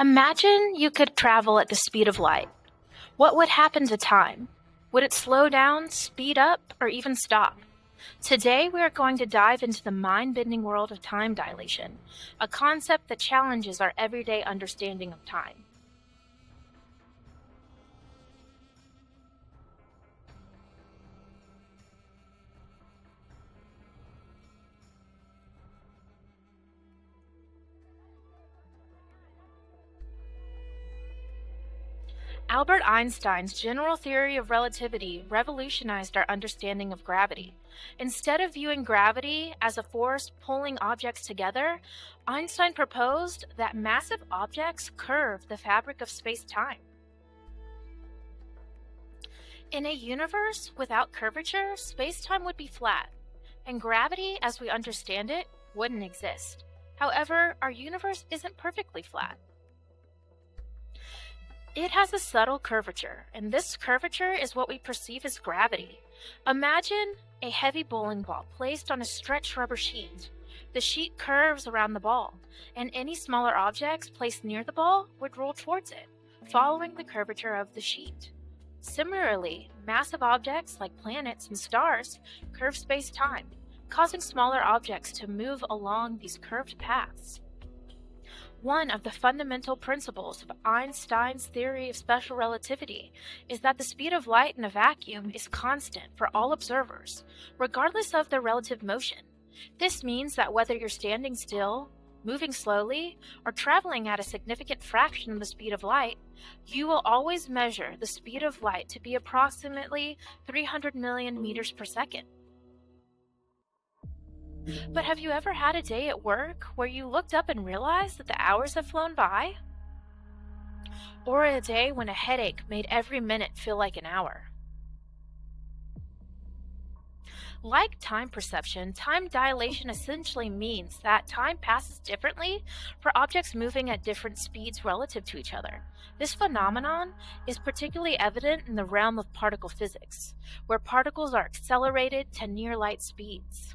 Imagine you could travel at the speed of light. What would happen to time? Would it slow down, speed up, or even stop? Today, we are going to dive into the mind-bending world of time dilation, a concept that challenges our everyday understanding of time. Albert Einstein's general theory of relativity revolutionized our understanding of gravity. Instead of viewing gravity as a force pulling objects together, Einstein proposed that massive objects curve the fabric of space-time. In a universe without curvature, space-time would be flat, and gravity, as we understand it, wouldn't exist. However, our universe isn't perfectly flat. It has a subtle curvature, and this curvature is what we perceive as gravity. Imagine a heavy bowling ball placed on a stretched rubber sheet. The sheet curves around the ball, and any smaller objects placed near the ball would roll towards it, following the curvature of the sheet. Similarly, massive objects like planets and stars curve space-time, causing smaller objects to move along these curved paths. One of the fundamental principles of Einstein's theory of special relativity is that the speed of light in a vacuum is constant for all observers, regardless of their relative motion. This means that whether you're standing still, moving slowly, or traveling at a significant fraction of the speed of light, you will always measure the speed of light to be approximately 300 million meters per second. But have you ever had a day at work where you looked up and realized that the hours have flown by? Or a day when a headache made every minute feel like an hour? Like time perception, time dilation essentially means that time passes differently for objects moving at different speeds relative to each other. This phenomenon is particularly evident in the realm of particle physics, where particles are accelerated to near light speeds.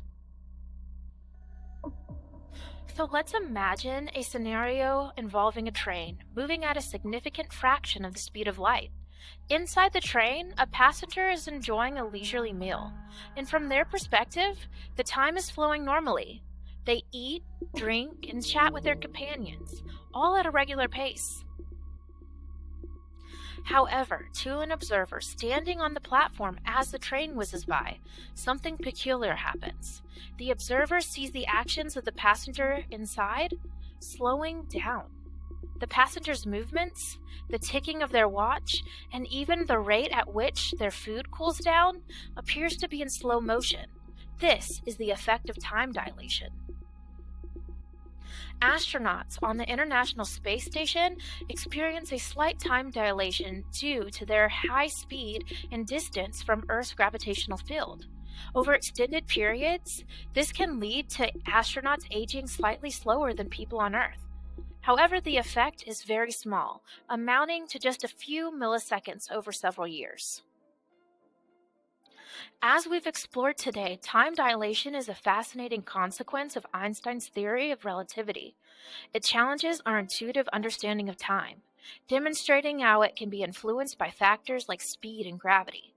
So let's imagine a scenario involving a train moving at a significant fraction of the speed of light. Inside the train, a passenger is enjoying a leisurely meal, and from their perspective, the time is flowing normally. They eat, drink, and chat with their companions, all at a regular pace. However, to an observer standing on the platform as the train whizzes by, something peculiar happens. The observer sees the actions of the passenger inside slowing down. The passenger's movements, the ticking of their watch, and even the rate at which their food cools down appears to be in slow motion. This is the effect of time dilation. Astronauts on the International Space Station experience a slight time dilation due to their high speed and distance from Earth's gravitational field. Over extended periods, this can lead to astronauts aging slightly slower than people on Earth. However, the effect is very small, amounting to just a few milliseconds over several years. As we've explored today, time dilation is a fascinating consequence of Einstein's theory of relativity. It challenges our intuitive understanding of time, demonstrating how it can be influenced by factors like speed and gravity.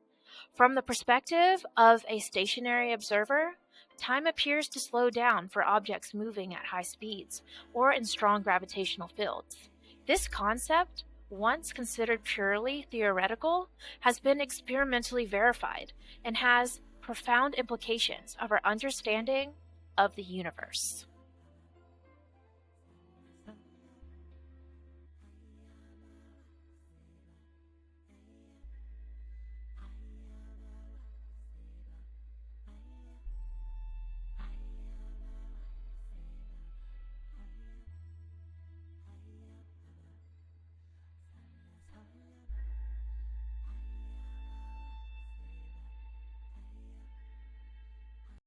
From the perspective of a stationary observer, time appears to slow down for objects moving at high speeds or in strong gravitational fields. This concept, once considered purely theoretical, has been experimentally verified and has profound implications of our understanding of the universe.